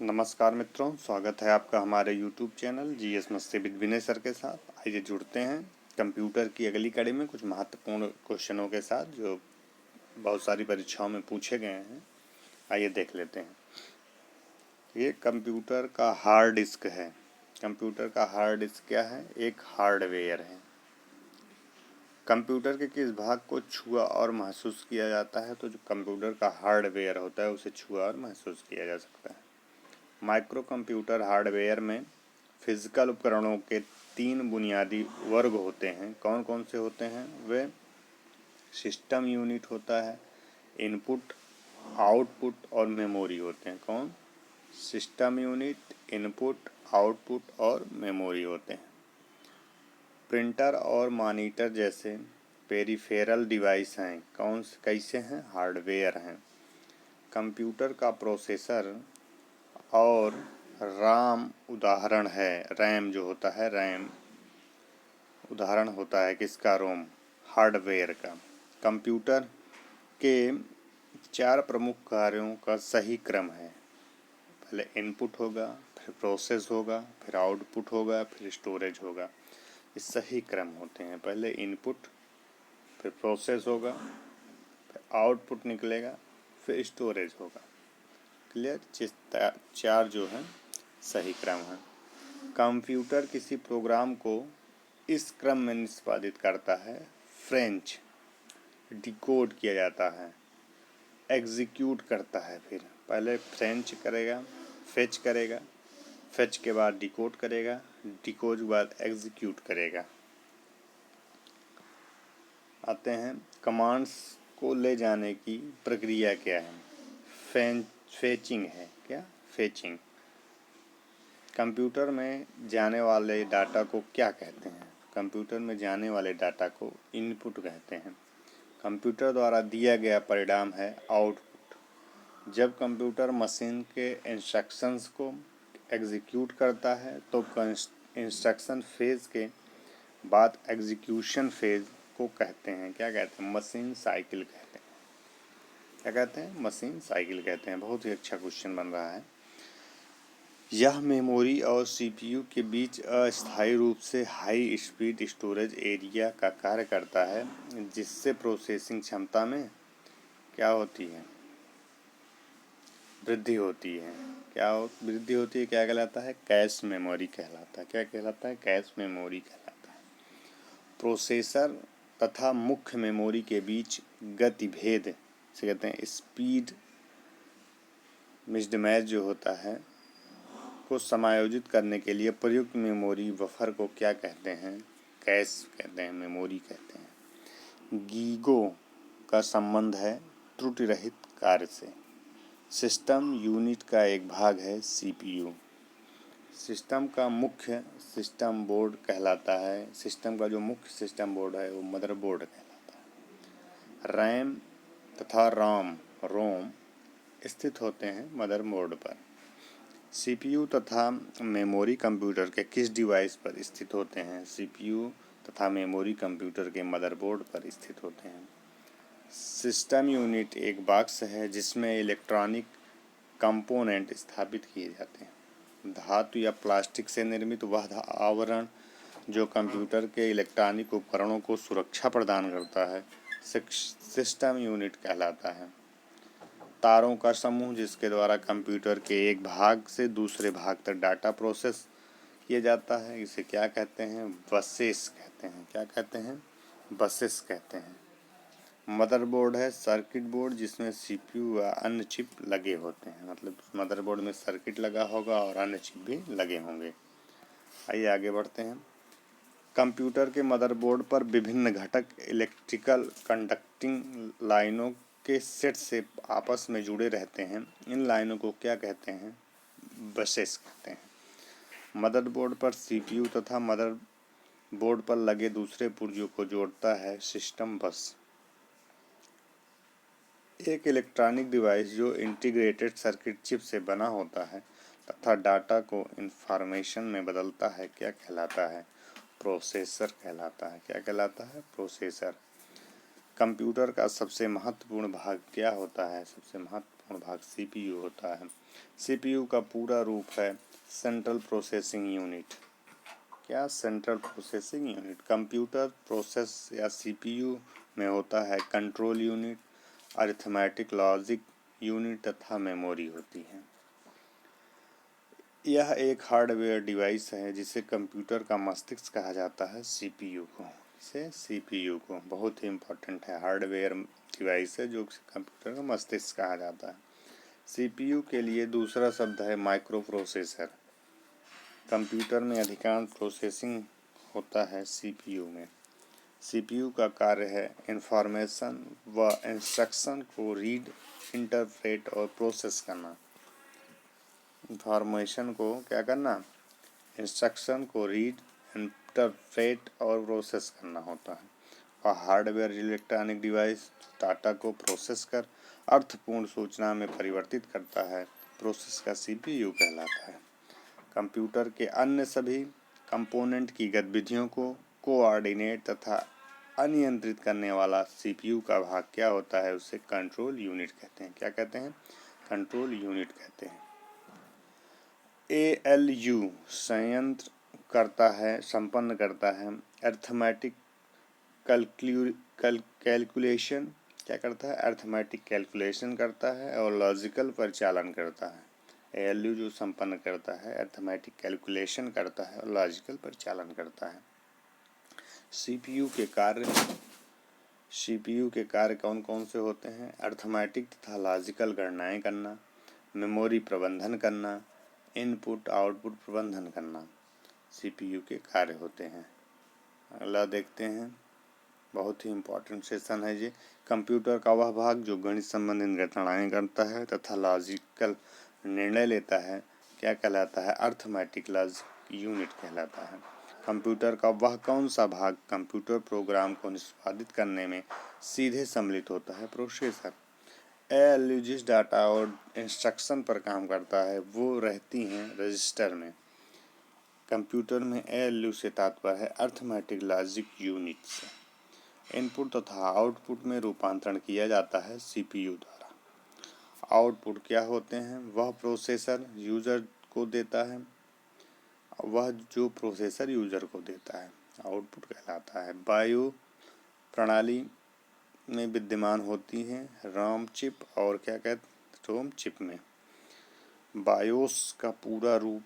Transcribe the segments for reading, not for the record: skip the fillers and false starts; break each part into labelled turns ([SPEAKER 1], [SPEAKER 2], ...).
[SPEAKER 1] नमस्कार मित्रों, स्वागत है आपका हमारे YouTube चैनल जीएस मस्ती विद विनय सर के साथ। आइए जुड़ते हैं कंप्यूटर की अगली कड़ी में कुछ महत्वपूर्ण क्वेश्चनों के साथ जो बहुत सारी परीक्षाओं में पूछे गए हैं। आइए देख लेते हैं। ये कंप्यूटर का हार्ड डिस्क है। कंप्यूटर का हार्ड डिस्क क्या है? एक हार्डवेयर है। कंप्यूटर के किस भाग को छुआ और महसूस किया जाता है? तो जो कंप्यूटर का हार्डवेयर होता है उसे छुआ और महसूस किया जा सकता है। माइक्रो कंप्यूटर हार्डवेयर में फिजिकल उपकरणों के 3 बुनियादी वर्ग होते हैं। कौन कौन से होते हैं वे? सिस्टम यूनिट होता है, इनपुट, आउटपुट और मेमोरी होते हैं। कौन? सिस्टम यूनिट, इनपुट, आउटपुट और मेमोरी होते हैं। प्रिंटर और मॉनिटर जैसे पेरिफेरल डिवाइस हैं। कौन से कैसे हैं? हार्डवेयर हैं। कंप्यूटर का प्रोसेसर और राम उदाहरण है। रैम जो होता है, रैम उदाहरण होता है किसका? रोम, हार्डवेयर का। कंप्यूटर के 4 प्रमुख कार्यों का सही क्रम है। पहले इनपुट होगा, फिर प्रोसेस होगा, फिर आउटपुट होगा, फिर स्टोरेज होगा। ये सही क्रम होते हैं। पहले इनपुट, फिर प्रोसेस होगा, फिर आउटपुट निकलेगा, फिर स्टोरेज होगा। क्लियर? 4 जो है सही क्रम है। कंप्यूटर किसी प्रोग्राम को इस क्रम में निष्पादित करता है। फ्रेंच डिकोड किया जाता है, एग्जीक्यूट करता है। फिर पहले फ्रेंच करेगा, फेच करेगा, फेच के बाद डिकोड करेगा, डिकोड के बाद एग्जीक्यूट करेगा। आते हैं कमांड्स को ले जाने की प्रक्रिया क्या है? फेचिंग है। क्या? फेचिंग। कंप्यूटर में जाने वाले डाटा को क्या कहते हैं? कंप्यूटर में जाने वाले डाटा को इनपुट कहते हैं। कंप्यूटर द्वारा दिया गया परिणाम है आउटपुट। जब कंप्यूटर मशीन के इंस्ट्रक्शंस को एग्जीक्यूट करता है तो इंस्ट्रक्शन फेज के बाद एग्जीक्यूशन फेज को कहते हैं। क्या कहते हैं? मशीन साइकिल कहते हैं। क्या कहते हैं? मशीन साइकिल कहते हैं। बहुत ही अच्छा क्वेश्चन बन रहा है। यह मेमोरी और सीपीयू के बीच अस्थायी रूप से हाई स्पीड स्टोरेज एरिया का कार्य करता है, जिससे प्रोसेसिंग क्षमता में क्या होती है? वृद्धि होती है। वृद्धि होती है? क्या कहलाता है? कैश मेमोरी कहलाता है। क्या कहलाता है? कैश मेमोरी कहलाता है। प्रोसेसर तथा मुख्य मेमोरी के बीच गतिभेद से कहते हैं स्पीड मिसमैच जो होता है को समायोजित करने के लिए प्रयुक्त मेमोरी बफर को क्या कहते हैं? कैश कहते हैं, मेमोरी कहते हैं। गीगो का संबंध है त्रुटि रहित कार्य से। सिस्टम यूनिट का एक भाग है सीपीयू। सिस्टम का मुख्य सिस्टम बोर्ड कहलाता है। सिस्टम का जो मुख्य सिस्टम बोर्ड है वो मदरबोर्ड कहलाता है। रैम तथा रोम स्थित होते हैं मदरबोर्ड पर। सीपीयू तथा मेमोरी कंप्यूटर के किस डिवाइस पर स्थित होते हैं? सीपीयू तथा मेमोरी कंप्यूटर के मदरबोर्ड पर स्थित होते हैं। सिस्टम यूनिट एक बॉक्स है जिसमें इलेक्ट्रॉनिक कंपोनेंट स्थापित किए जाते हैं। धातु या प्लास्टिक से निर्मित वह आवरण जो कंप्यूटर के इलेक्ट्रॉनिक उपकरणों को सुरक्षा प्रदान करता है सिस्टम यूनिट कहलाता है। तारों का समूह जिसके द्वारा कंप्यूटर के एक भाग से दूसरे भाग तक डाटा प्रोसेस किया जाता है, इसे क्या कहते हैं? बसेस कहते हैं। क्या कहते हैं? बसेस कहते हैं। मदरबोर्ड है सर्किट बोर्ड जिसमें सीपीयू व अन्य चिप लगे होते हैं। मतलब मदरबोर्ड में सर्किट लगा होगा और अन्य चिप भी लगे होंगे। आइए आगे बढ़ते हैं। कंप्यूटर के मदरबोर्ड पर विभिन्न घटक इलेक्ट्रिकल कंडक्टिंग लाइनों के सेट से आपस में जुड़े रहते हैं। इन लाइनों को क्या कहते हैं? बसेस कहते हैं। मदरबोर्ड पर सीपीयू तथा मदरबोर्ड पर लगे दूसरे पुर्जों को जोड़ता है सिस्टम बस। एक इलेक्ट्रॉनिक डिवाइस जो इंटीग्रेटेड सर्किट चिप से बना होता है तथा डाटा को इंफॉर्मेशन में बदलता है क्या कहलाता है? प्रोसेसर कहलाता है। क्या कहलाता है? प्रोसेसर। कंप्यूटर का सबसे महत्वपूर्ण भाग क्या होता है? सबसे महत्वपूर्ण महत्वपूर्ण भाग CPU होता है। CPU का पूरा रूप है सेंट्रल प्रोसेसिंग यूनिट। क्या? Central processing unit. Computer process या CPU में होता है control unit, arithmetic logic unit तथा मेमोरी होती है। यह एक हार्डवेयर डिवाइस है जिसे कंप्यूटर का मस्तिष्क कहा जाता है, CPU को। इसे CPU को बहुत ही इम्पोर्टेंट है, हार्डवेयर डिवाइस है जो कंप्यूटर का मस्तिष्क कहा जाता है। CPU के लिए दूसरा शब्द है माइक्रो प्रोसेसर। कंप्यूटर में अधिकांश प्रोसेसिंग होता है CPU में। CPU का कार्य है इंफॉर्मेशन व इंस्ट्रक्शन को रीड, इंटरप्रेट और प्रोसेस करना। इंफॉर्मेशन को क्या करना? इंस्ट्रक्शन को रीड, इंटरप्रेट और प्रोसेस करना होता है। और हार्डवेयर इलेक्ट्रॉनिक डिवाइस डाटा को प्रोसेस कर अर्थपूर्ण सूचना में परिवर्तित करता है, प्रोसेस का CPU कहलाता है। कंप्यूटर के अन्य सभी कंपोनेंट की गतिविधियों को कोऑर्डिनेट तथा अनियंत्रित करने वाला CPU का भाग क्या होता है? उसे कंट्रोल यूनिट कहते हैं। क्या कहते हैं? कंट्रोल यूनिट कहते हैं। ALU संयंत्र संपन्न करता है अर्थमेटिक कैलकुलेशन। क्या करता है? अर्थमेटिक कैलकुलेशन करता है और लॉजिकल परिचालन करता है। ALU जो संपन्न करता है अर्थमेटिक कैलकुलेशन करता है और लॉजिकल परिचालन करता है। CPU के कार्य कौन कौन से होते हैं? अर्थमेटिक तथा लॉजिकल गणनाएं करना, मेमोरी प्रबंधन करना, इनपुट आउटपुट प्रबंधन करना CPU के कार्य होते हैं। अगला देखते हैं, बहुत ही इम्पोर्टेंट सेशन है ये। कंप्यूटर का वह भाग जो गणित संबंधित गणनाएं करता है तथा लॉजिकल निर्णय लेता है क्या कहलाता है? अर्थमेटिक लॉजिक यूनिट कहलाता है। कंप्यूटर का वह कौन सा भाग कंप्यूटर प्रोग्राम को निष्पादित करने में सीधे सम्मिलित होता है? प्रोसेसर। ALU जिस डाटा और इंस्ट्रक्शन पर काम करता है वो रहती हैं रजिस्टर में। कंप्यूटर में ALU से तात्पर्य है अर्थमेटिक लॉजिक यूनिट से। इनपुट तथा आउटपुट में रूपांतरण किया जाता है CPU द्वारा। आउटपुट क्या होते हैं? वह प्रोसेसर यूजर को देता है, वह जो प्रोसेसर यूजर को देता है आउटपुट कहलाता है। बायो प्रणाली में विद्यमान होती है RAM चिप और क्या कहते रोम चिप में। बायोस का पूरा रूप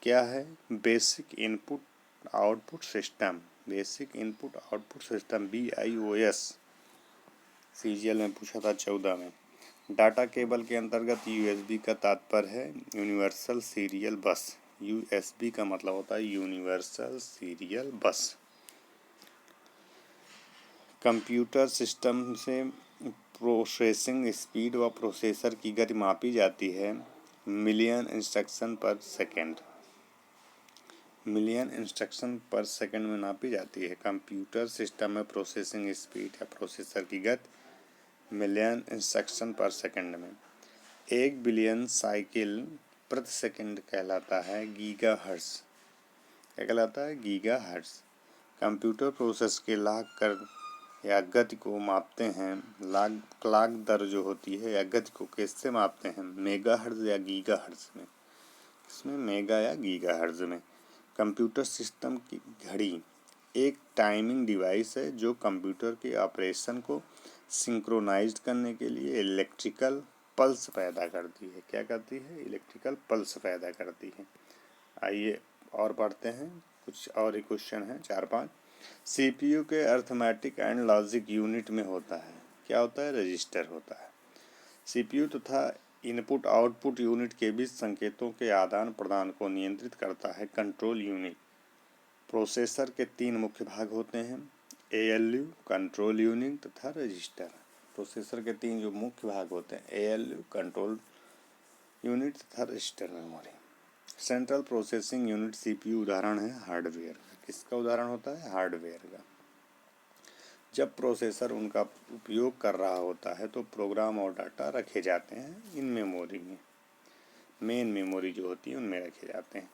[SPEAKER 1] क्या है? Basic input output system. Basic input output system BIOS। CGL में पूछा था 14 में। डाटा केबल के अंतर्गत USB का तात्पर्य है यूनिवर्सल सीरियल बस। USB का मतलब होता है यूनिवर्सल सीरियल बस। कंप्यूटर सिस्टम से प्रोसेसिंग स्पीड व प्रोसेसर की गति मापी जाती है मिलियन इंस्ट्रक्शन पर सेकेंड। मिलियन इंस्ट्रक्शन पर सेकेंड में नापी जाती है। कंप्यूटर सिस्टम में प्रोसेसिंग स्पीड या प्रोसेसर की गति मिलियन इंस्ट्रक्शन पर सेकेंड में। 1 बिलियन साइकिल प्रति सेकेंड कहलाता है गीगाहर्ट्ज। क्या कहलाता है? गीगाहर्ट्ज। कंप्यूटर प्रोसेस के लाख कर या गति को मापते हैं। क्लॉक दर जो होती है या गति को किससे मापते हैं? मेगाहर्ट्ज या गीगाहर्ट्ज में। इसमें मेगा या गीगाहर्ट्ज में। कंप्यूटर सिस्टम की घड़ी एक टाइमिंग डिवाइस है जो कंप्यूटर के ऑपरेशन को सिंक्रोनाइज्ड करने के लिए इलेक्ट्रिकल पल्स पैदा करती है। क्या करती है? इलेक्ट्रिकल पल्स पैदा करती है। आइए और पढ़ते हैं, कुछ और क्वेश्चन हैं 4-5। CPU के अर्थमेटिक एंड लॉजिक यूनिट में होता है क्या होता है? रजिस्टर होता है। CPU तथा इनपुट आउटपुट यूनिट के बीच संकेतों के आदान प्रदान को नियंत्रित करता है कंट्रोल यूनिट। प्रोसेसर के 3 मुख्य भाग होते हैं ALU, कंट्रोल यूनिट तथा रजिस्टर। प्रोसेसर के 3 जो मुख्य भाग होते हैं ALU, कंट्रोल यूनिट तथा register memory. Central processing unit CPU उदाहरण है हार्डवेयर का। किसका उदाहरण होता है? हार्डवेयर का। जब प्रोसेसर उनका उपयोग कर रहा होता है तो प्रोग्राम और डाटा रखे जाते हैं इन मेमोरी में। मेन मेमोरी जो होती है उनमें रखे जाते हैं।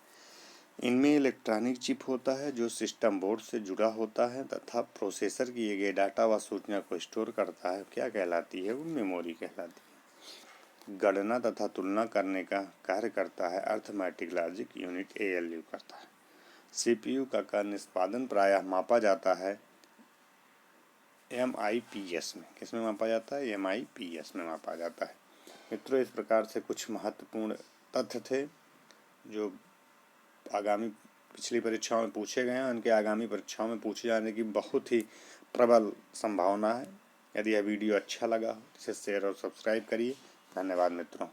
[SPEAKER 1] इनमें इलेक्ट्रॉनिक चिप होता है जो सिस्टम बोर्ड से जुड़ा होता है तथा प्रोसेसर किए गए डाटा व सूचना को स्टोर करता है। क्या कहलाती है? वो मेमोरी कहलाती है। गणना तथा तुलना करने का कार्य करता है। अर्थमेटिक लॉजिक यूनिट ALU करता है। CPU का निष्पादन प्रायः मापा जाता है MIPS में। किसमें मापा जाता है? MIPS में मापा जाता है। मित्रों, इस प्रकार से कुछ महत्वपूर्ण तथ्य थे जो पिछली परीक्षाओं में पूछे गए हैं। उनके आगामी परीक्षाओं में पूछे जाने की बहुत ही प्रबल संभावना है। यदि यह वीडियो अच्छा लगा हो तो इसे शेयर और सब्सक्राइब करिए। धन्यवाद मित्रों।